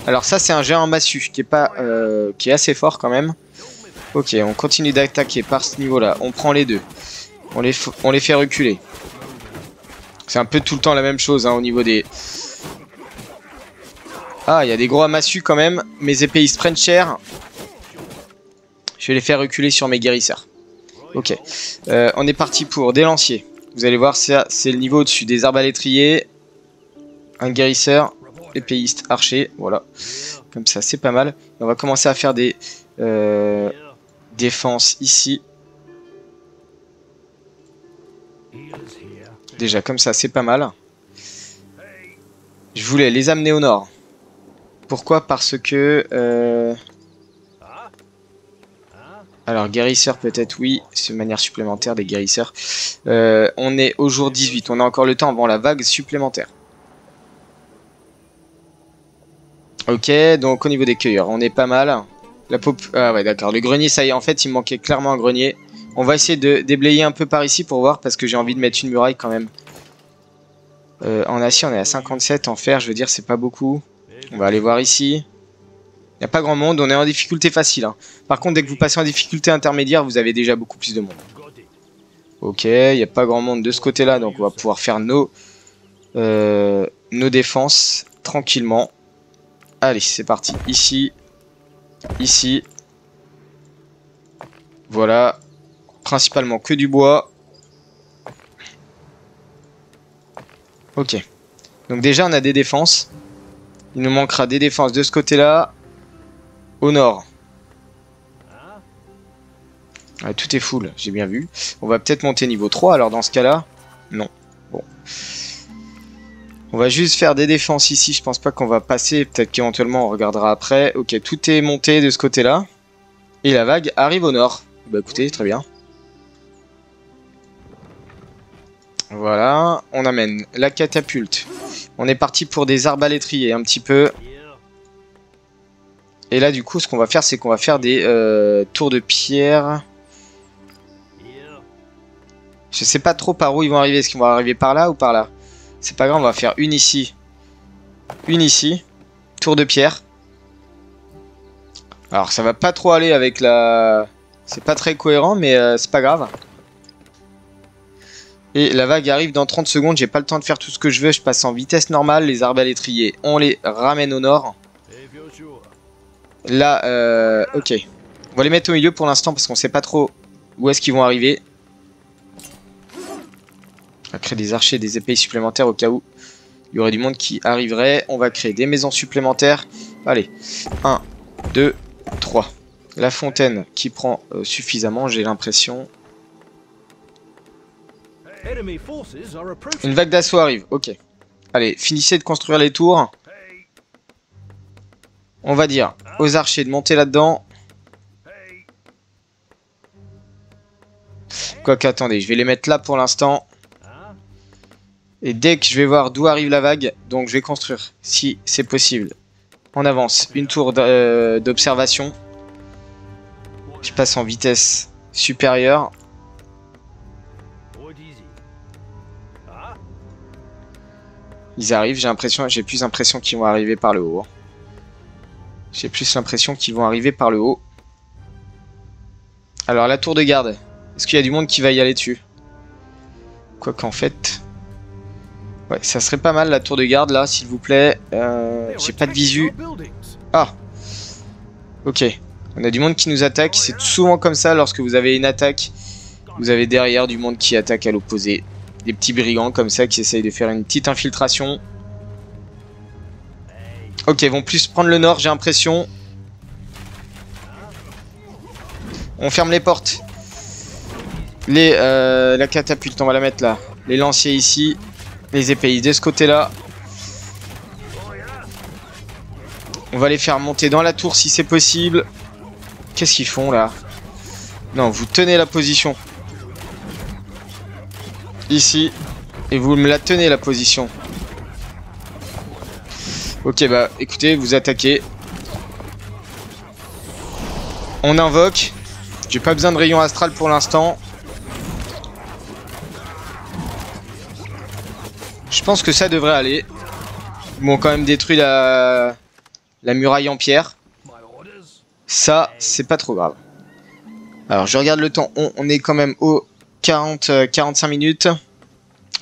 Alors ça, c'est un géant en massue qui est assez fort quand même. Ok, on continue d'attaquer par ce niveau-là. On prend les deux. On les fait reculer. C'est un peu tout le temps la même chose hein, au niveau des... Ah, il y a des gros amassus quand même. Mes épéistes prennent cher. Je vais les faire reculer sur mes guérisseurs. Ok. On est parti pour des lanciers. Vous allez voir, c'est le niveau au-dessus. Des arbalétriers. Un guérisseur. Épéiste, archer. Voilà. Comme ça, c'est pas mal. Et on va commencer à faire des défenses ici. Déjà, comme ça, c'est pas mal. Je voulais les amener au nord. Pourquoi? Parce que... Alors, guérisseurs peut-être, oui. C'est une manière supplémentaire des guérisseurs. On est au jour 18. On a encore le temps avant la vague supplémentaire. Ok, donc au niveau des cueilleurs, on est pas mal. Ah ouais, d'accord. Le grenier, ça y est, en fait, il me manquait clairement un grenier. On va essayer de déblayer un peu par ici pour voir, parce que j'ai envie de mettre une muraille quand même. En acier, on est à 57. En fer, je veux dire, c'est pas beaucoup. On va aller voir ici. Il n'y a pas grand monde, on est en difficulté facile. Hein. Par contre, dès que vous passez en difficulté intermédiaire, vous avez déjà beaucoup plus de monde. Ok, il n'y a pas grand monde de ce côté-là, donc on va pouvoir faire nos défenses tranquillement. Allez, c'est parti. Ici. Ici. Voilà. Principalement que du bois. Ok. Donc déjà, on a des défenses. Il nous manquera des défenses de ce côté-là. Au nord. Ah, tout est full, j'ai bien vu. On va peut-être monter niveau 3, alors dans ce cas-là. Non. Bon. On va juste faire des défenses ici, je pense pas qu'on va passer. Peut-être qu'éventuellement on regardera après. Ok, tout est monté de ce côté-là. Et la vague arrive au nord. Bah écoutez, très bien. Voilà, on amène la catapulte. On est parti pour des arbalétriers un petit peu. Et là du coup ce qu'on va faire c'est qu'on va faire des tours de pierre. Je sais pas trop par où ils vont arriver. Est-ce qu'ils vont arriver par là ou par là? C'est pas grave, on va faire une ici. Une ici. Tour de pierre. Alors ça va pas trop aller avec la... C'est pas très cohérent mais c'est pas grave. Et la vague arrive dans 30 secondes. J'ai pas le temps de faire tout ce que je veux. Je passe en vitesse normale. Les arbalétriers, on les ramène au nord. Là, ok. On va les mettre au milieu pour l'instant parce qu'on sait pas trop où est-ce qu'ils vont arriver. On va créer des archers, des épées supplémentaires au cas où il y aurait du monde qui arriverait. On va créer des maisons supplémentaires. Allez, 1, 2, 3. La fontaine qui prend suffisamment, j'ai l'impression. Une vague d'assaut arrive, ok. Allez, finissez de construire les tours. On va dire aux archers de monter là-dedans. Quoique, attendez, je vais les mettre là pour l'instant. Et dès que je vais voir d'où arrive la vague, donc je vais construire, si c'est possible, en avance, une tour d'observation. Je passe en vitesse supérieure. Ils arrivent, j'ai plus l'impression qu'ils vont arriver par le haut. J'ai plus l'impression qu'ils vont arriver par le haut. Alors la tour de garde, est-ce qu'il y a du monde qui va y aller dessus? Quoiqu'en fait... Ouais, ça serait pas mal la tour de garde là, s'il vous plaît. J'ai pas de visu. Ah. Ok. On a du monde qui nous attaque. C'est souvent comme ça lorsque vous avez une attaque. Vous avez derrière du monde qui attaque à l'opposé. Des petits brigands comme ça qui essayent de faire une petite infiltration. Ok, ils vont plus prendre le nord, j'ai l'impression. On ferme les portes. La catapulte, on va la mettre là. Les lanciers ici. Les épées de ce côté-là. On va les faire monter dans la tour si c'est possible. Qu'est-ce qu'ils font là? Non, vous tenez la position. Ici. Et vous me la tenez la position. Ok, bah écoutez, vous attaquez. On invoque. J'ai pas besoin de rayon astral pour l'instant. Je pense que ça devrait aller. Ils m'ont quand même détruit la muraille en pierre. Ça, c'est pas trop grave. Alors, je regarde le temps. On est quand même aux 45 minutes.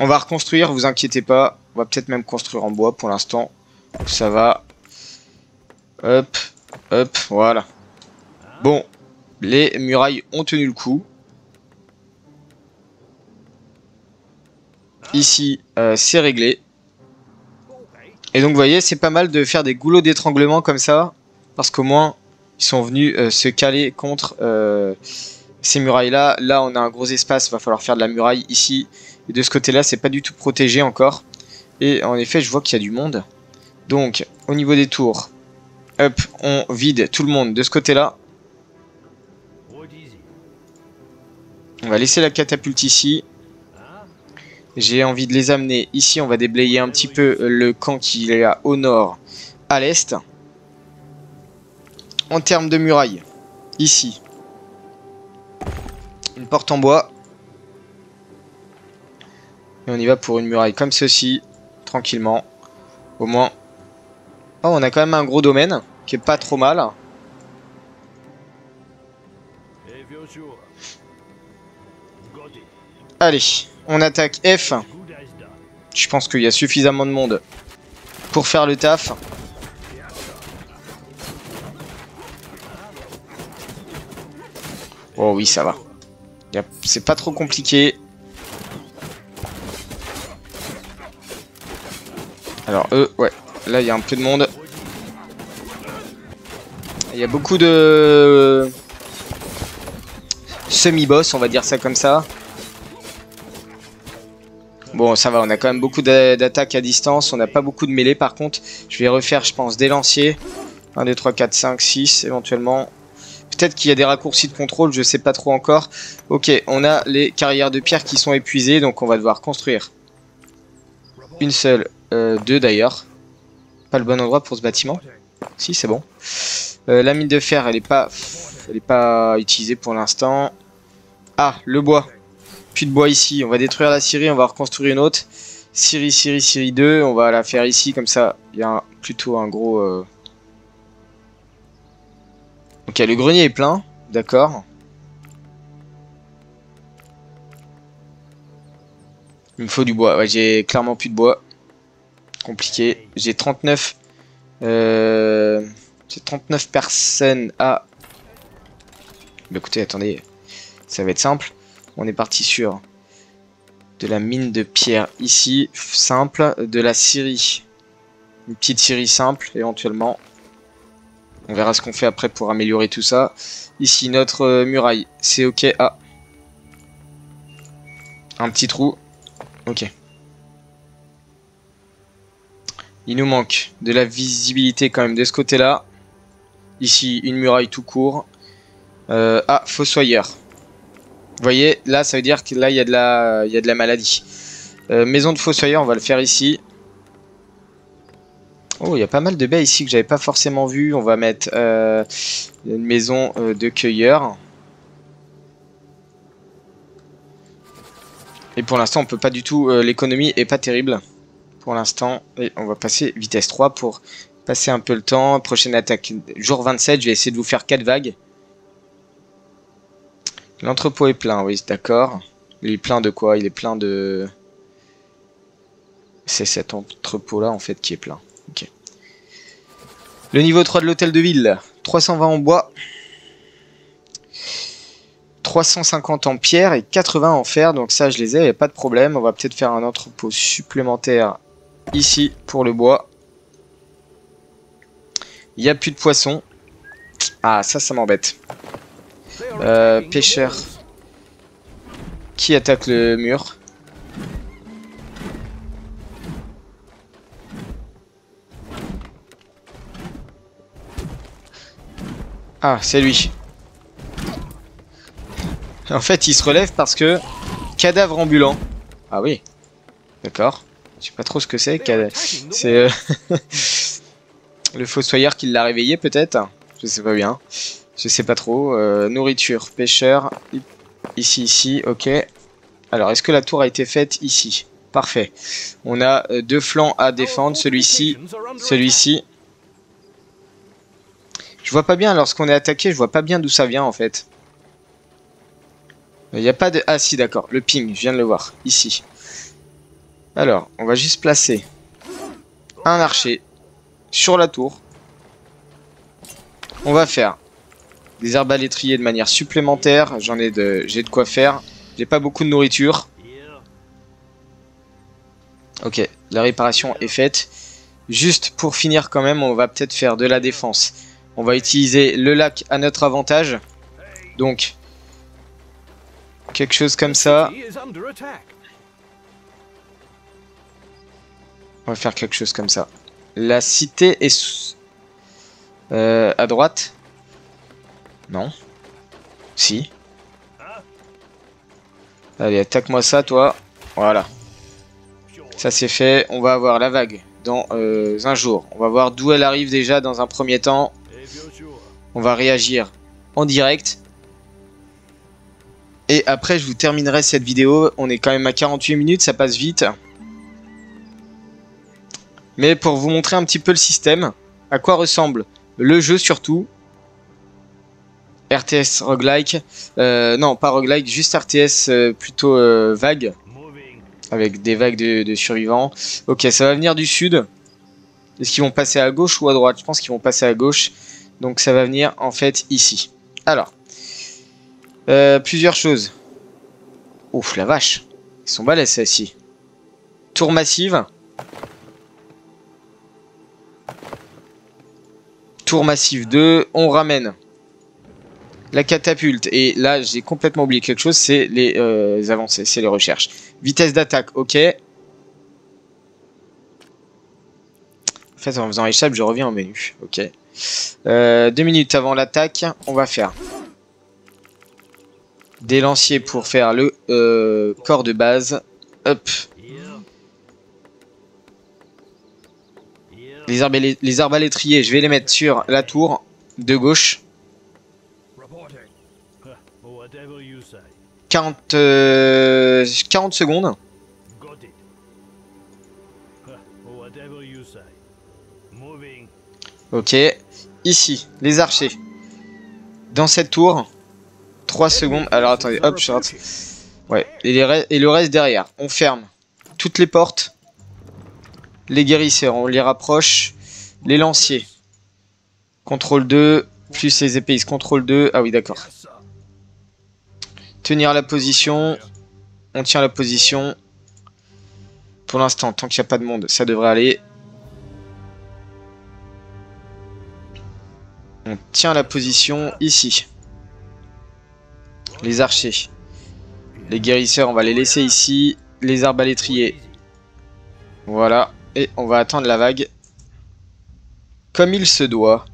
On va reconstruire, vous inquiétez pas. On va peut-être même construire en bois pour l'instant. Ça va. Hop, hop, voilà. Bon, les murailles ont tenu le coup. Ici, c'est réglé. Et donc, vous voyez, c'est pas mal de faire des goulots d'étranglement comme ça. Parce qu'au moins, ils sont venus se caler contre ces murailles-là. Là, on a un gros espace, il va falloir faire de la muraille ici. Et de ce côté-là, c'est pas du tout protégé encore. Et en effet, je vois qu'il y a du monde. Donc, au niveau des tours, hop, on vide tout le monde de ce côté-là. On va laisser la catapulte ici. J'ai envie de les amener ici. On va déblayer un petit peu le camp qui est là au nord, à l'est. En termes de murailles, ici, une porte en bois. Et on y va pour une muraille comme ceci, tranquillement. Au moins. Oh, on a quand même un gros domaine qui est pas trop mal. Allez, on attaque F. Je pense qu'il y a suffisamment de monde pour faire le taf. Oh oui, ça va. C'est pas trop compliqué. Alors eux, ouais. Là, il y a un peu de monde. Il y a beaucoup de semi-boss, on va dire ça comme ça. Bon, ça va, on a quand même beaucoup d'attaques à distance. On n'a pas beaucoup de mêlée par contre. Je vais refaire, je pense, des lanciers. 1, 2, 3, 4, 5, 6 éventuellement. Peut-être qu'il y a des raccourcis de contrôle, je sais pas trop encore. Ok, on a les carrières de pierre qui sont épuisées, donc on va devoir construire une seule, deux d'ailleurs. Pas le bon endroit pour ce bâtiment. Si, c'est bon. La mine de fer, elle est pas utilisée pour l'instant. Ah, le bois. Plus de bois ici. On va détruire la scierie, on va reconstruire une autre. Scierie 2, on va la faire ici, comme ça. Il y a plutôt un gros... Ok, le grenier est plein, d'accord. Il me faut du bois. Ouais, j'ai clairement plus de bois. Compliqué. J'ai 39. J'ai 39 personnes à... Bah écoutez, attendez. Ça va être simple. On est parti sur De la mine de pierre ici, simple. De la scierie. Une petite scierie simple, éventuellement. On verra ce qu'on fait après pour améliorer tout ça. Ici, notre muraille. C'est ok. Ah. Un petit trou. Ok. Il nous manque de la visibilité quand même de ce côté-là. Ici, une muraille tout court. Ah, fossoyeur. Vous voyez, là, ça veut dire que là, il y a de la maladie. Maison de fossoyeur, on va le faire ici. Oh, il y a pas mal de baies ici que j'avais pas forcément vu. On va mettre une maison de cueilleur. Et pour l'instant, on peut pas du tout... l'économie est pas terrible. Pour l'instant, et on va passer vitesse 3 pour passer un peu le temps. Prochaine attaque, jour 27, je vais essayer de vous faire 4 vagues. L'entrepôt est plein, oui, d'accord. Il est plein de quoi? Il est plein de... C'est cet entrepôt-là, en fait, qui est plein. Ok. Le niveau 3 de l'hôtel de ville, 320 en bois, 350 en pierre et 80 en fer. Donc ça, je les ai, il n'y a pas de problème. On va peut-être faire un entrepôt supplémentaire ici pour le bois. Il n'y a plus de poissons. Ah, ça m'embête. Pêcheur. Qui attaque le mur? Ah, c'est lui. En fait, il se relève parce que... Cadavre ambulant. Ah oui. D'accord. Je sais pas trop ce que c'est. C'est... le fossoyeur qui l'a réveillé, peut-être? Je sais pas bien. Je sais pas trop. Nourriture, pêcheur. Ici, ok. Alors, est-ce que la tour a été faite ici? Parfait. On a 2 flancs à défendre. Celui-ci. Je vois pas bien lorsqu'on est attaqué. Je vois pas bien d'où ça vient, en fait. Il n'y a pas de... Ah si, d'accord. Le ping, je viens de le voir. Ici. Alors, on va juste placer un archer sur la tour. On va faire des arbalétriers de manière supplémentaire. J'ai de quoi faire. J'ai pas beaucoup de nourriture. Ok, la réparation est faite. Juste pour finir quand même, on va peut-être faire de la défense. On va utiliser le lac à notre avantage. Donc, quelque chose comme ça. On va faire quelque chose comme ça. La cité est à droite. Non. Si. Allez, attaque-moi ça, toi. Voilà. Ça c'est fait. On va avoir la vague dans un jour. On va voir d'où elle arrive déjà dans un premier temps. On va réagir en direct. Et après, je vous terminerai cette vidéo. On est quand même à 48 minutes, ça passe vite. Mais pour vous montrer un petit peu le système, à quoi ressemble le jeu surtout. RTS roguelike. Non, pas roguelike, juste RTS plutôt vague. Avec des vagues de survivants. Ok, ça va venir du sud. Est-ce qu'ils vont passer à gauche ou à droite? Je pense qu'ils vont passer à gauche. Donc ça va venir en fait ici. Alors. Plusieurs choses. Ouf, la vache. Ils sont balèzes, celles-ci. Tour massive. Tour massive 2. On ramène la catapulte. Et là, j'ai complètement oublié quelque chose. C'est les avancées, c'est les recherches. Vitesse d'attaque, ok. En fait, en faisant échappe, je reviens au menu. Ok. 2 minutes avant l'attaque, on va faire des lanciers pour faire le corps de base. Hop. Les arbalétriers, je vais les mettre sur la tour de gauche. 40 secondes. Ok. Ici, les archers. Dans cette tour. 3 secondes. Alors attendez, hop, je rentre. Ouais, et le reste derrière. On ferme toutes les portes. Les guérisseurs, on les rapproche. Les lanciers. Contrôle 2. Plus les épéistes. Contrôle 2. Ah oui, d'accord. Tenir la position. On tient la position. Pour l'instant, tant qu'il n'y a pas de monde, ça devrait aller. On tient la position ici. Les archers. Les guérisseurs, on va les laisser ici. Les arbalétriers. Voilà. Et on va attendre la vague. Comme il se doit.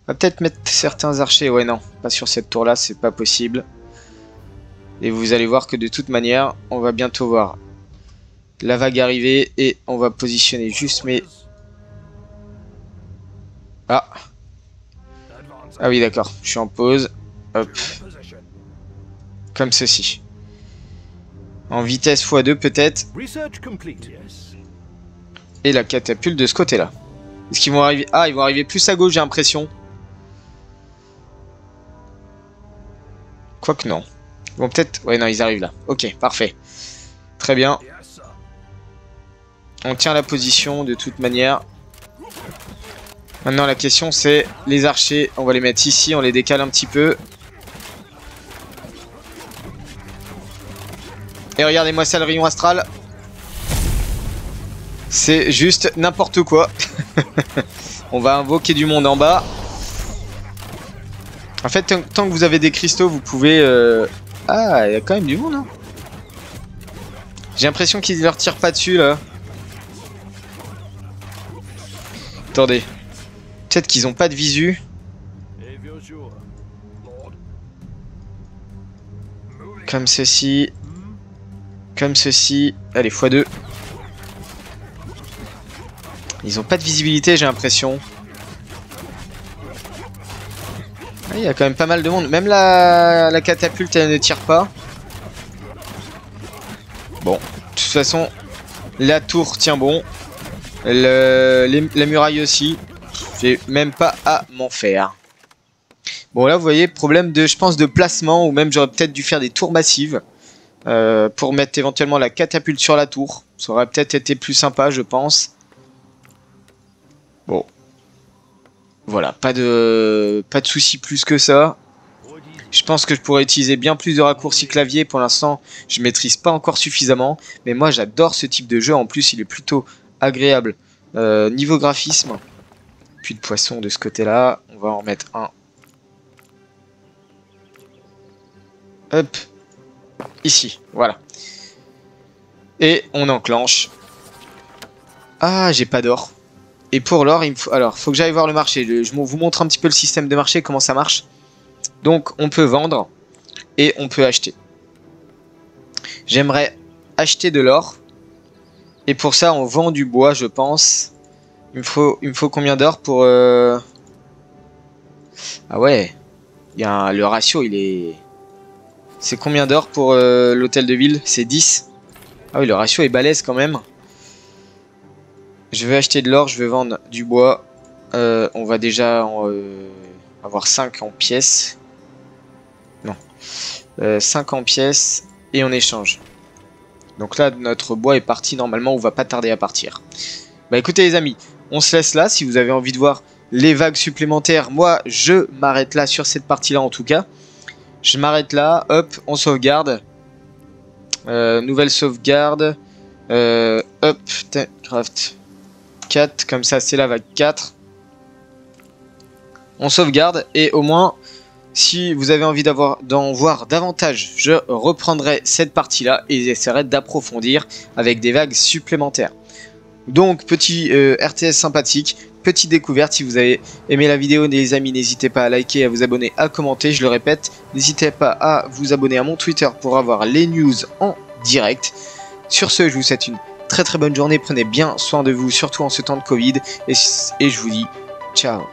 On va peut-être mettre certains archers. Ouais, non. Pas sur cette tour-là, c'est pas possible. Et vous allez voir que de toute manière, on va bientôt voir la vague arriver. Et on va positionner juste mes... Ah. Ah oui, d'accord. Je suis en pause. Hop. Comme ceci. En vitesse x2 peut-être. Et la catapulte de ce côté-là. Est-ce qu'ils vont arriver? Ah, ils vont arriver plus à gauche, j'ai l'impression. Quoique non. Ils vont peut-être... Ouais, non, ils arrivent là. Ok, parfait. Très bien. On tient la position de toute manière. Maintenant, la question, c'est les archers. On va les mettre ici, on les décale un petit peu. Et regardez-moi ça, le rayon astral. C'est juste n'importe quoi. On va invoquer du monde en bas. En fait, tant que vous avez des cristaux, vous pouvez... Ah, il y a quand même du monde, hein. J'ai l'impression qu'ils ne leur tirent pas dessus, là. Attendez. Peut-être qu'ils n'ont pas de visu. Comme ceci. Comme ceci. Allez, x2. Ils ont pas de visibilité, j'ai l'impression. Ah, il y a quand même pas mal de monde. Même la catapulte, elle ne tire pas. Bon, de toute façon, la tour tient bon. La muraille aussi. J'ai même pas à m'en faire. Bon, là, vous voyez, problème de, je pense, de placement. Ou même, j'aurais peut-être dû faire des tours massives. Pour mettre éventuellement la catapulte sur la tour. Ça aurait peut-être été plus sympa, je pense. Bon. Voilà, pas de soucis plus que ça. Je pense que je pourrais utiliser bien plus de raccourcis clavier. Pour l'instant, je maîtrise pas encore suffisamment. Mais moi, j'adore ce type de jeu. En plus, il est plutôt agréable. Niveau graphisme. Puis de poisson de ce côté-là. On va en mettre un. Hop. Ici, voilà. Et on enclenche. Ah, j'ai pas d'or. Et pour l'or, il me faut... Alors, faut que j'aille voir le marché. Je vous montre un petit peu le système de marché, comment ça marche. Donc, on peut vendre et on peut acheter. J'aimerais acheter de l'or. Et pour ça, on vend du bois, je pense. Il me faut combien d'or pour... Ah ouais. Le ratio, il est... C'est combien d'or pour l'hôtel de ville? C'est 10. Ah oui, le ratio est balèze quand même. Je vais acheter de l'or, je vais vendre du bois. On va déjà avoir 5 en pièces. Non. 5 en pièces et on échange. Donc là, notre bois est parti normalement, on va pas tarder à partir. Bah écoutez les amis, on se laisse là. Si vous avez envie de voir les vagues supplémentaires, moi je m'arrête là sur cette partie-là en tout cas. Je m'arrête là, hop, on sauvegarde. Nouvelle sauvegarde. Hop, craft 4, comme ça c'est la vague 4. On sauvegarde et au moins, si vous avez envie d'en voir davantage, je reprendrai cette partie-là et j'essaierai d'approfondir avec des vagues supplémentaires. Donc, petit RTS sympathique. Petite découverte, si vous avez aimé la vidéo les amis, n'hésitez pas à liker, à vous abonner, à commenter, je le répète. N'hésitez pas à vous abonner à mon Twitter pour avoir les news en direct. Sur ce, je vous souhaite une très bonne journée, prenez bien soin de vous, surtout en ce temps de Covid, et je vous dis ciao.